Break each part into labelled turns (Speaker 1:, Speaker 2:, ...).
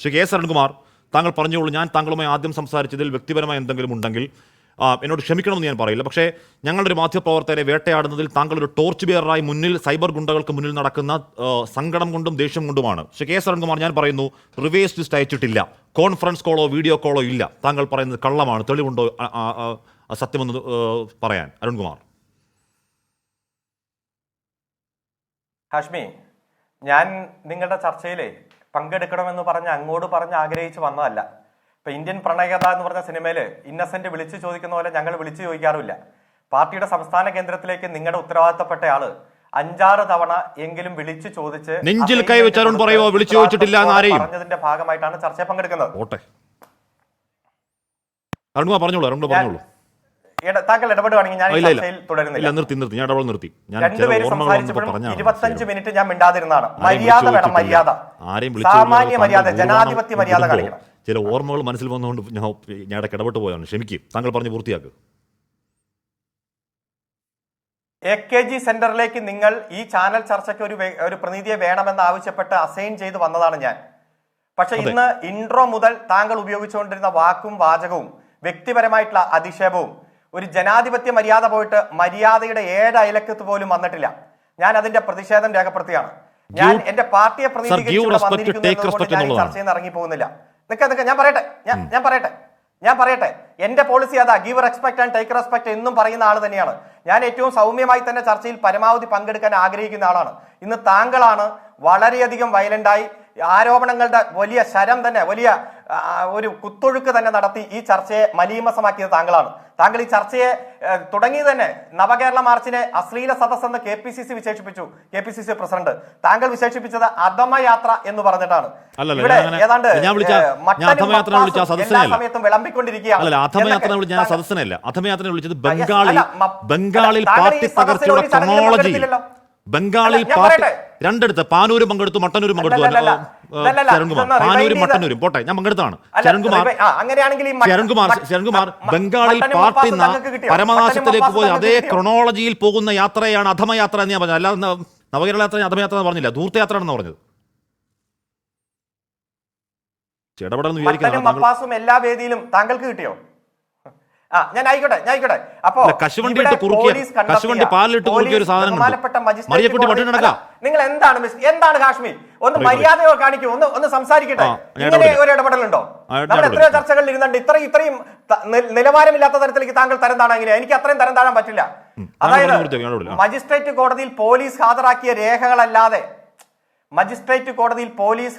Speaker 1: Shri K S Arunkumar, താങ്കൾ പറഞ്ഞോളൂ. ഞാൻ താങ്കളുമായി ആദ്യം സംസാരിച്ചതിൽ വ്യക്തിപരമായ എന്തെങ്കിലും ഉണ്ടെങ്കിൽ എന്നോട് ക്ഷമിക്കണമെന്ന് ഞാൻ പറയില്ല. പക്ഷേ ഞങ്ങളുടെ ഒരു മാധ്യമപ്രവർത്തകരെ വേട്ടയാടുന്നതിൽ താങ്കൾ ഒരു ടോർച്ച് ബിയറായി മുന്നിൽ സൈബർ ഗുണ്ടകൾക്ക് മുന്നിൽ നടക്കുന്ന സങ്കടം കൊണ്ടും ദേഷ്യം കൊണ്ടുമാണ്. ശ്രീ കെ എസ് അരുൺകുമാർ, ഞാൻ പറയുന്നു, റിവേഴ്സ് ലിസ്റ്റ് അയച്ചിട്ടില്ല, കോൺഫറൻസ് കോളോ വീഡിയോ കോളോ ഇല്ല. താങ്കൾ പറയുന്നത് കള്ളമാണ്. തെളിവുണ്ടോ സത്യമെന്ന് പറയാൻ അരുൺകുമാർ?
Speaker 2: ഹാഷ്മി, ഞാൻ നിങ്ങളുടെ ചർച്ചയിലെ പങ്കെടുക്കണമെന്ന് പറഞ്ഞ് അങ്ങോട്ട് പറഞ്ഞ് ആഗ്രഹിച്ച് വന്നതല്ല. ഇപ്പൊ ഇന്ത്യൻ പ്രണയകഥ എന്ന് പറഞ്ഞ സിനിമയില് ഇന്നസെന്റ് വിളിച്ചു ചോദിക്കുന്ന പോലെ ഞങ്ങൾ വിളിച്ചു ചോദിക്കാറില്ല. പാർട്ടിയുടെ സംസ്ഥാന കേന്ദ്രത്തിലേക്ക് നിങ്ങളുടെ ഉത്തരവാദിത്തപ്പെട്ട ആള് 5-6 തവണ എങ്കിലും വിളിച്ചു ചോദിച്ച്
Speaker 1: നെഞ്ചിൽ കൈവച്ചാലും പറയുമോ വിളിച്ചു ചോദിച്ചിട്ടില്ല
Speaker 2: പറഞ്ഞതിന്റെ ഭാഗമായിട്ടാണ് ചർച്ചയിൽ പങ്കെടുക്കുന്നത്.
Speaker 1: പറഞ്ഞോളൂ.
Speaker 2: താങ്കൾ ഇടപെടുകയാണെങ്കിൽ ഞാൻ ചർച്ചയിൽ തുടരുന്നില്ല. രണ്ടുപേരും സംസാരിച്ചപ്പോഴും 25 മിനിറ്റ് ഞാൻ മിണ്ടാതിരുന്നതാണ്. മര്യാദ വേണം, മര്യാദ, സാമാന്യ മര്യാദ, ജനാധിപത്യ മര്യാദ കാണിക്കണം.
Speaker 1: ചില ഓർമ്മകൾ മനസ്സിൽ വന്നുകൊണ്ട് ഞാൻ ഇടപെട്ട് പോയാണ്. ക്ഷമിക്കും, താങ്കൾ പറഞ്ഞ് പൂർത്തിയാക്കുക.
Speaker 2: AKG സെന്ററിലേക്ക് നിങ്ങൾ ഈ ചാനൽ ചർച്ചയ്ക്ക് ഒരു പ്രതിനിധിയെ വേണമെന്ന് ആവശ്യപ്പെട്ട് അസൈൻ ചെയ്ത് വന്നതാണ് ഞാൻ. പക്ഷെ ഇന്ന് ഇൻട്രോ മുതൽ താങ്കൾ ഉപയോഗിച്ചുകൊണ്ടിരുന്ന വാക്കും വാചകവും വ്യക്തിപരമായിട്ടുള്ള അധിക്ഷേപവും ഒരു ജനാധിപത്യ മര്യാദ പോയിട്ട് മര്യാദയുടെ 7 അയലക്കത്ത് പോലും വന്നിട്ടില്ല. ഞാൻ അതിന്റെ പ്രതിഷേധം രേഖപ്പെടുത്തുകയാണ്. ഞാൻ എന്റെ പാർട്ടിയെ പ്രതിനിധീകരിച്ചുകൊണ്ട് വന്നിരിക്കുന്നത് ഞാൻ ചർച്ചയിൽ നിന്ന് ഇറങ്ങി പോകുന്നില്ല. ഞാൻ പറയട്ടെ എന്റെ പോളിസി അതാ, give respect and take respect എന്നും പറയുന്ന ആൾ തന്നെയാണ് ഞാൻ. ഏറ്റവും സൗമ്യമായി തന്നെ ചർച്ചയിൽ പരമാവധി പങ്കെടുക്കാൻ ആഗ്രഹിക്കുന്ന ആളാണ്. ഇന്ന് താങ്കളാണ് വളരെയധികം വയലന്റായി ആരോപണങ്ങളുടെ വലിയ ശരം തന്നെ, വലിയ ഒരു കുത്തൊഴുക്ക് തന്നെ നടത്തി ഈ ചർച്ചയെ മലീമസമാക്കിയത് താങ്കളാണ്. താങ്കൾ ഈ ചർച്ചയെ തുടങ്ങിയത് തന്നെ നവകേരള മാർച്ചിനെ അശ്ലീല സദസ് എന്ന് KPCC വിശേഷിപ്പിച്ചു. KPCC പ്രസിഡന്റ് താങ്കൾ വിശേഷിപ്പിച്ചത് അധമയാത്ര എന്ന് പറഞ്ഞിട്ടാണ്. ഇവിടെ ഏതാണ്ട് എല്ലാ സമയത്തും വിളമ്പിക്കൊണ്ടിരിക്കുകയാണ്.
Speaker 1: ബംഗാളിൽ രണ്ടിടത്ത് പാനൂരും പങ്കെടുത്തു, മട്ടന്നൂരും പങ്കെടുത്തു. പാനൂരും മട്ടന്നൂരും പോട്ടെ, ഞാൻ പങ്കെടുത്താണ്. ശരൺകുമാർ ബംഗാളിൽ പാർട്ടി പരമനാശത്തിലേക്ക് പോയി അതേ ക്രൊണോളജിയിൽ പോകുന്ന യാത്രയാണ് അധമയാത്ര എന്ന് ഞാൻ പറഞ്ഞു. അല്ലാതെ നവകേരള യാത്ര അധമയാത്ര എന്ന് പറഞ്ഞില്ല, ധൂർത്തയാത്ര ആണെന്ന് പറഞ്ഞത്.
Speaker 2: ഇടപെടുന്ന എല്ലാ വേദിയിലും താങ്കൾക്ക് കിട്ടിയോ? ഞാൻ ആയിക്കോട്ടെ. അപ്പോ നിങ്ങൾ എന്താണ് കാശ്മീർ ഒന്ന് മര്യാദയോ കാണിക്കൂ, ഒന്ന് സംസാരിക്കട്ടെ. ഇങ്ങനെ ഒരു ഇടപെടലുണ്ടോ? നമ്മൾ എത്രയോ ചർച്ചകളിൽ ഇരുന്നുണ്ട്. ഇത്രയും നിലവാരമില്ലാത്ത തരത്തിലേക്ക് താങ്കൾ തരം താണെങ്കിലും എനിക്ക് അത്രയും തരം താഴാൻ പറ്റില്ല. അതായത് മജിസ്ട്രേറ്റ് കോടതിയിൽ പോലീസ്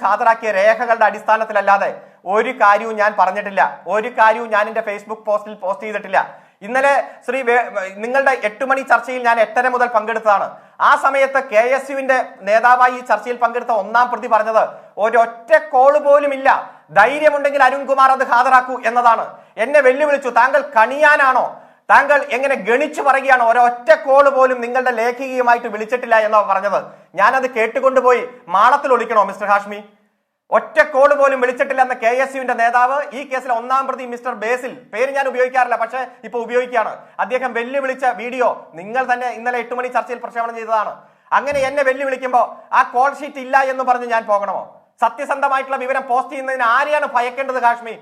Speaker 2: ഹാജരാക്കിയ രേഖകളുടെ അടിസ്ഥാനത്തിലല്ലാതെ ഒരു കാര്യവും ഞാൻ പറഞ്ഞിട്ടില്ല. ഒരു കാര്യവും ഞാൻ എന്റെ ഫേസ്ബുക്ക് പോസ്റ്റിൽ പോസ്റ്റ് ചെയ്തിട്ടില്ല. ഇന്നലെ നിങ്ങളുടെ 8 മണി ചർച്ചയിൽ ഞാൻ 8:30 മുതൽ പങ്കെടുത്തതാണ്. ആ സമയത്ത് KSUവിന്റെ നേതാവായി ഈ ചർച്ചയിൽ പങ്കെടുത്ത 1-ാം പ്രതി പറഞ്ഞത് ഒരൊറ്റ കോള് പോലും ഇല്ല, ധൈര്യമുണ്ടെങ്കിൽ അരുൺകുമാർ അത് ഹാജരാക്കൂ എന്നതാണ്. എന്നെ വെല്ലുവിളിച്ചു. താങ്കൾ കണിയാനാണോ? താങ്കൾ എങ്ങനെ ഗണിച്ചു പറയുകയാണ്? ഒരൊറ്റ കോള് പോലും നിങ്ങളുടെ ലേഖികയുമായിട്ട് വിളിച്ചിട്ടില്ല എന്നോ പറഞ്ഞത്. ഞാനത് കേട്ടുകൊണ്ടുപോയി മാളത്തിൽ ഒളിക്കണോ മിസ്റ്റർ ഹാഷ്മി? ഒറ്റ കോള് പോലും വിളിച്ചിട്ടില്ല എന്ന KSUവിന്റെ നേതാവ്, ഈ കേസിലെ 1-ാം പ്രതി മിസ്റ്റർ ബേസിൽ, പേര് ഞാൻ ഉപയോഗിക്കാറില്ല പക്ഷെ ഇപ്പൊ ഉപയോഗിക്കുകയാണ്, അദ്ദേഹം വെല്ലുവിളിച്ച വീഡിയോ നിങ്ങൾ തന്നെ ഇന്നലെ 8 മണി ചർച്ചയിൽ പ്രക്ഷേപണം ചെയ്തതാണ്. അങ്ങനെ എന്നെ വെല്ലുവിളിക്കുമ്പോൾ ആ കോൾ ഷീറ്റ് ഇല്ല എന്ന് പറഞ്ഞ് ഞാൻ പോകണമോ? സത്യസന്ധമായിട്ടുള്ള വിവരം പോസ്റ്റ് ചെയ്യുന്നതിന് ആരെയാണ് ഭയക്കേണ്ടത് കാശ്മീർ?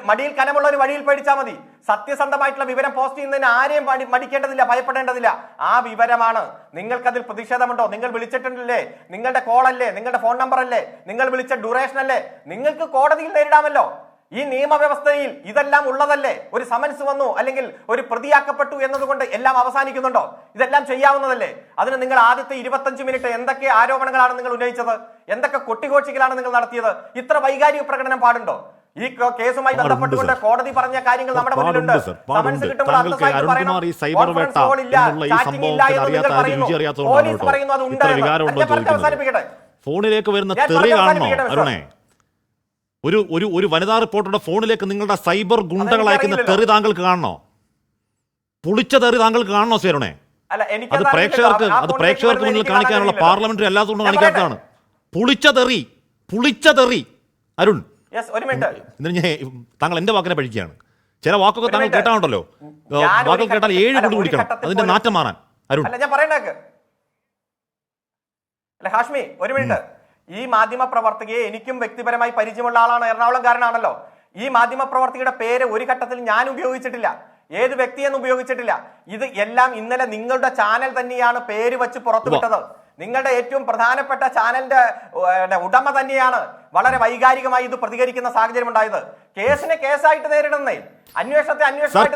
Speaker 2: മടിയിൽ കനമുള്ള ഒരു വഴിയിൽ പേടിച്ചാൽ മതി. സത്യസന്ധമായിട്ടുള്ള വിവരം പോസ്റ്റ് ചെയ്യുന്നതിന് ആരെയും മടിക്കേണ്ടതില്ല, ഭയപ്പെടേണ്ടതില്ല. ആ വിവരമാണ്. നിങ്ങൾക്കതിൽ പ്രതിഷേധമുണ്ടോ? നിങ്ങൾ വിളിച്ചിട്ടുണ്ടല്ലേ? നിങ്ങളുടെ കോളല്ലേ? നിങ്ങളുടെ ഫോൺ നമ്പർ അല്ലേ? നിങ്ങൾ വിളിച്ച ഡ്യൂറേഷൻ അല്ലേ? നിങ്ങൾക്ക് കോടതിയിൽ നേരിടാമല്ലോ. ഈ നിയമവ്യവസ്ഥയിൽ ഇതെല്ലാം ഉള്ളതല്ലേ? ഒരു സമൻസ് വന്നു അല്ലെങ്കിൽ ഒരു പ്രതിയാക്കപ്പെട്ടു എന്നതുകൊണ്ട് എല്ലാം അവസാനിക്കുന്നുണ്ടോ? ഇതെല്ലാം ചെയ്യാവുന്നതല്ലേ? അതിന് നിങ്ങൾ ആദ്യത്തെ 25 മിനിറ്റ് എന്തൊക്കെ ആരോപണങ്ങളാണ് നിങ്ങൾ ഉന്നയിച്ചത്? എന്തൊക്കെ കൊട്ടിഘോഷിക്കലാണ് നിങ്ങൾ നടത്തിയത്? ഇത്ര വൈകാരിക പ്രകടനം പാടുണ്ടോ? ഈ കേസുമായി ബന്ധപ്പെട്ടുകൊണ്ട് കോടതി പറഞ്ഞ കാര്യങ്ങൾ നമ്മുടെ മുന്നിലുണ്ട്. സമൻസ് കിട്ടുമ്പോൾ പോലീസ് പറയുന്നു അത് ഉണ്ട്. അവസാനിപ്പിക്കട്ടെ.
Speaker 1: ഫോണിലേക്ക് വരുന്ന തെറി കാണണോ അരുണേ? ഒരു വനിതാ റിപ്പോർട്ടറുടെ ഫോണിലേക്ക് നിങ്ങളുടെ സൈബർ ഗുണ്ടകൾ അയക്കുന്ന തെറി താങ്കൾക്ക് കാണണോ? പുളിച്ച തെറി താങ്കൾക്ക് കാണണോ സേരുണേ? അത് പ്രേക്ഷകർക്ക് മുന്നിൽ കാണിക്കാനുള്ള പാർലമെന്ററി അല്ലാത്തതുകൊണ്ട് കാണിക്കാത്തതാണ്. പുളിച്ച തെറി അരുൺ. താങ്കൾ എന്റെ വാക്കിനെ പഴിക്കുകയാണ്. ചില വാക്കൊക്കെ താങ്കൾ കേട്ടാണല്ലോ, വാക്കുകൾ കേട്ടാൽ 7 കൊണ്ട് കുടിക്കണം അതിന്റെ നാറ്റം മാറാൻ. അരുൺ,
Speaker 2: ഞാൻ പറയണേക്ക് ഹാഷ്മി, ഒരു മിനിറ്റ്. ഈ മാധ്യമ പ്രവർത്തകയെ എനിക്കും വ്യക്തിപരമായി പരിചയമുള്ള ആളാണ്, എറണാകുളംകാരനാണല്ലോ. ഈ മാധ്യമ പ്രവർത്തകയുടെ പേര് ഒരു ഘട്ടത്തിൽ ഞാൻ ഉപയോഗിച്ചിട്ടില്ല, ഏത് വ്യക്തിയെന്ന് ഉപയോഗിച്ചിട്ടില്ല. ഇത് എല്ലാം ഇന്നലെ നിങ്ങളുടെ ചാനൽ തന്നെയാണ് പേര് വെച്ച് പുറത്തുവിട്ടത്. നിങ്ങളുടെ ഏറ്റവും പ്രധാനപ്പെട്ട ചാനലിന്റെ ഉടമ തന്നെയാണ് വളരെ വൈകാരികമായി ഇത് പ്രതികരിക്കുന്ന സാഹചര്യം ഉണ്ടായത്. കേസിനെ കേസായിട്ട് നേരിടുന്നേ, അന്വേഷണത്തെ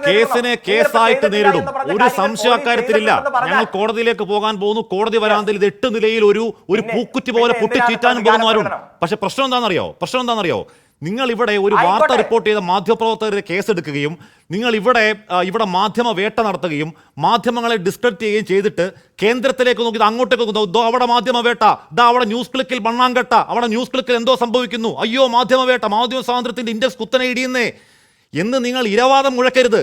Speaker 1: കേസിനെ കേസായിട്ട് നേരിടും, ഒരു സംശയ കാര്യത്തിലില്ല. ഞങ്ങൾ കോടതിയിലേക്ക് പോകാൻ പോകുന്നു. കോടതി വരാന്തയിൽ ഇത് 8 നിലയിൽ ഒരു പൂക്കുറ്റി പോലെ പൊട്ടിച്ചീറ്റാനും പോകുന്നു ആരും. പക്ഷെ പ്രശ്നം എന്താണെന്നറിയോ? നിങ്ങൾ ഇവിടെ ഒരു വാർത്ത റിപ്പോർട്ട് ചെയ്ത മാധ്യമപ്രവർത്തകരെ കേസെടുക്കുകയും നിങ്ങൾ ഇവിടെ മാധ്യമ വേട്ട നടത്തുകയും മാധ്യമങ്ങളെ ഡിസ്ക്രെഡിറ്റ് ചെയ്യുകയും ചെയ്തിട്ട് കേന്ദ്രത്തിലേക്ക് നോക്കി അങ്ങോട്ടേക്ക് നോക്കുന്നു. അവിടെ മാധ്യമ വേട്ട, അവിടെ ന്യൂസ് ക്ലിക്കിൽ മണ്ണാങ്കട്ട, അവിടെ ന്യൂസ് ക്ലിക്കിൽ എന്തോ സംഭവിക്കുന്നു, അയ്യോ മാധ്യമ വേട്ട, മാധ്യമ സ്വാതന്ത്ര്യത്തിന്റെ ഇൻഡെക്സ് കുത്തനെ ഇടിയുന്നേ എന്ന് നിങ്ങൾ ഇരവാദം മുഴക്കരുത്.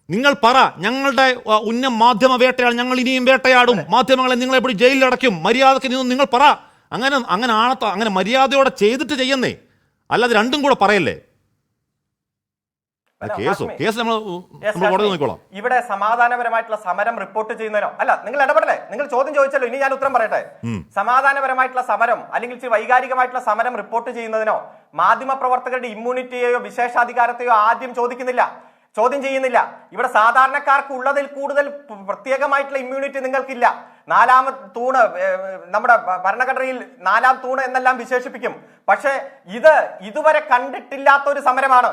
Speaker 1: നിങ്ങൾ പറ, ഞങ്ങളുടെ ഉന്നം മാധ്യമ വേട്ടയാണ്, ഞങ്ങൾ ഇനിയും വേട്ടയാടും, മാധ്യമങ്ങളെ നിങ്ങളെ എപ്പോഴും ജയിലിൽ അടയ്ക്കും, മര്യാദക്ക് നിന്ന് നിങ്ങൾ പറ. അങ്ങനെ മര്യാദയോടെ ചെയ്തിട്ട് ചെയ്യുന്നേ, അല്ലാതെ രണ്ടും കൂടെ പറയല്ലേ. കേസ് നമ്മൾ കോടതി നോക്കിക്കോളാം.
Speaker 2: ഇവിടെ സമാധാനപരമായിട്ടുള്ള സമരം റിപ്പോർട്ട് ചെയ്യുന്നതിനോ അല്ല, നിങ്ങൾ ഇടപെടലേ, നിങ്ങൾ ചോദ്യം ചോദിച്ചല്ലോ, ഇനി ഞാൻ ഉത്തരം പറയട്ടെ. സമാധാനപരമായിട്ടുള്ള സമരം അല്ലെങ്കിൽ വൈകാരികമായിട്ടുള്ള സമരം റിപ്പോർട്ട് ചെയ്യുന്നതിനോ മാധ്യമ പ്രവർത്തകരുടെ ഇമ്മ്യൂണിറ്റിയെയോ വിശേഷാധികാരത്തെയോ ആദ്യം ചോദ്യം ചെയ്യുന്നില്ല. ഇവിടെ സാധാരണക്കാർക്ക് ഉള്ളതിൽ കൂടുതൽ പ്രത്യേകമായിട്ടുള്ള ഇമ്മ്യൂണിറ്റി നിങ്ങൾക്കില്ല. 4ാം തൂണ്, നമ്മുടെ ഭരണഘടനയിൽ 4ാം തൂണ് എന്നെല്ലാം വിശേഷിപ്പിക്കും. പക്ഷെ ഇതുവരെ കണ്ടിട്ടില്ലാത്ത ഒരു സമരമാണ്.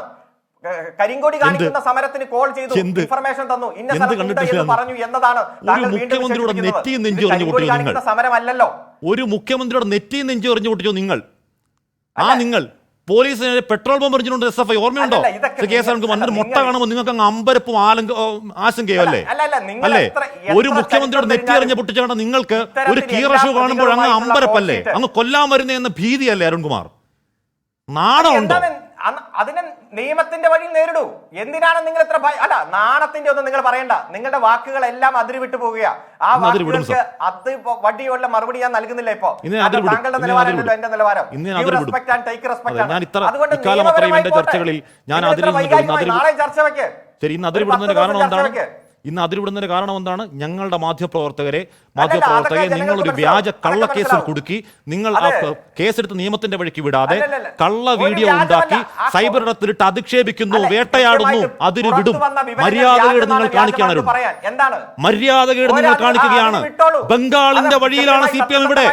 Speaker 2: കരിങ്കൊടി കാണിക്കുന്ന സമരത്തിന് കോൾ ചെയ്തു, ഇൻഫർമേഷൻ തന്നു, ഇന്ന സ്ഥലത്ത് പറഞ്ഞു എന്നതാണ് സമരമല്ലല്ലോ.
Speaker 1: ഒരു മുഖ്യമന്ത്രിയുടെ നെറ്റിയും നെഞ്ചു എറിഞ്ഞു പൊട്ടിച്ചോ നിങ്ങൾ. പോലീസിന് പെട്രോൾ ബോംബ് എറിഞ്ഞിട്ടുണ്ട് SFI, ഓർമ്മയുണ്ടോ? മൊട്ട കാണുമ്പോൾ നിങ്ങൾക്ക് അങ്ങ് അമ്പരപ്പും ആശങ്കയോ അല്ലേ? ഒരു മുഖ്യമന്ത്രിയുടെ നെറ്റി എറിഞ്ഞ് പൊട്ടിച്ചാണ് നിങ്ങൾക്ക് ഒരു കീറഷു കാണുമ്പോൾ അങ്ങ് അമ്പരപ്പല്ലേ, അങ്ങ് കൊല്ലാൻ വരുന്ന എന്ന ഭീതിയല്ലേ അരുൺകുമാർ? നാണമുണ്ടോ?
Speaker 2: അതിനെ നിയമത്തിന്റെ വഴി നേരിടൂ. എന്തിനാണ് നിങ്ങൾ ഇത്ര നാണത്തിന്റെ ഒന്നും നിങ്ങൾ പറയണ്ട. നിങ്ങളുടെ വാക്കുകളെല്ലാം അതിര് വിട്ടു പോവുക. ആ വാക്കുകൾക്ക് അത് വടിയുള്ള മറുപടി ഞാൻ നൽകുന്നില്ല. ഇപ്പോ താങ്കളുടെ നിലവാരമല്ലോ എന്റെ നിലവാരം.
Speaker 1: ചർച്ചകളിൽ ഞാൻ നാളെ ചർച്ച വെക്ക്. ശരി, ഇന്ന് അതിരിവിടുന്നതിന്റെ കാരണം എന്താണ്? ഞങ്ങളുടെ മാധ്യമപ്രവർത്തകരെ നിങ്ങളൊരു വ്യാജ കള്ളക്കേസിൽ കുടുക്കി, നിങ്ങൾ കേസെടുത്ത് നിയമത്തിന്റെ വഴിക്ക് വിടാതെ കള്ള വീഡിയോ ഉണ്ടാക്കി സൈബർ ഇടത്തിലിട്ട് അധിക്ഷേപിക്കുന്നു, വേട്ടയാടുന്നു, അതിര് വിടും. മര്യാദകേട് നിങ്ങൾ കാണിക്കുകയാണ്. ബംഗാളിന്റെ വഴിയിലാണ് CPM ഇവിടെ.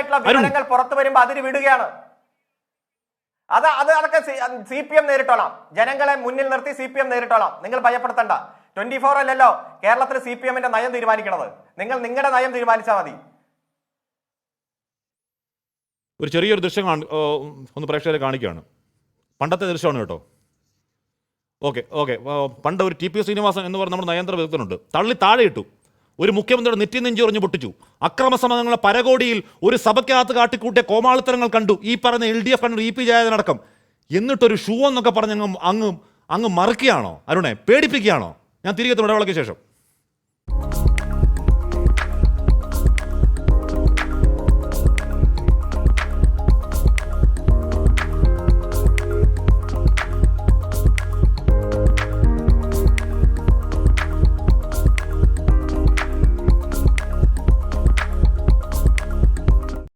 Speaker 2: പുറത്തു വരുമ്പോ അതിര് വിടുകയാണ്. അതൊക്കെ CPM നേരിട്ടോളാം. ജനങ്ങളെ മുന്നിൽ നിർത്തി CPM നേരിട്ടോളാം. നിങ്ങൾ ഭയപ്പെടുത്തണ്ട. 24 അല്ലല്ലോ കേരളത്തിൽ CPM-ന്റെ നയം തീരുമാനിക്കണത്. നിങ്ങൾ നിങ്ങളുടെ നയം തീരുമാനിച്ചാൽ മതി.
Speaker 1: ഒരു ചെറിയൊരു ദൃശ്യം ഒന്ന് പ്രേക്ഷകരെ കാണിക്കുകയാണ്. പണ്ടത്തെ ദൃശ്യമാണ് കേട്ടോ. ഓക്കെ പണ്ട് ഒരു TP ശ്രീനിവാസൻ എന്ന് പറഞ്ഞ നമ്മുടെ നയതന്ത്ര വിദഗ്ധനുണ്ട്. തള്ളി താഴെ ഇട്ടു. ഒരു മുഖ്യമന്ത്രിയുടെ നെറ്റി നെഞ്ചി എറിഞ്ഞു പൊട്ടിച്ചു. അക്രമസമരങ്ങളെ പരകോടിയിൽ ഒരു സഭയ്ക്കകത്ത് കാട്ടിക്കൂട്ടിയ കോമാളിത്തരങ്ങൾ കണ്ടു. ഈ പറഞ്ഞ LDF കണ്ടു, EP ജയതനടക്കം. എന്നിട്ടൊരു ഷൂ എന്നൊക്കെ പറഞ്ഞ് അങ്ങ് മറുക്കുകയാണോ അരുണെ? പേടിപ്പിക്കുകയാണോ? ഞാൻ തിരികെ ഇടവേളയ്ക്ക് ശേഷം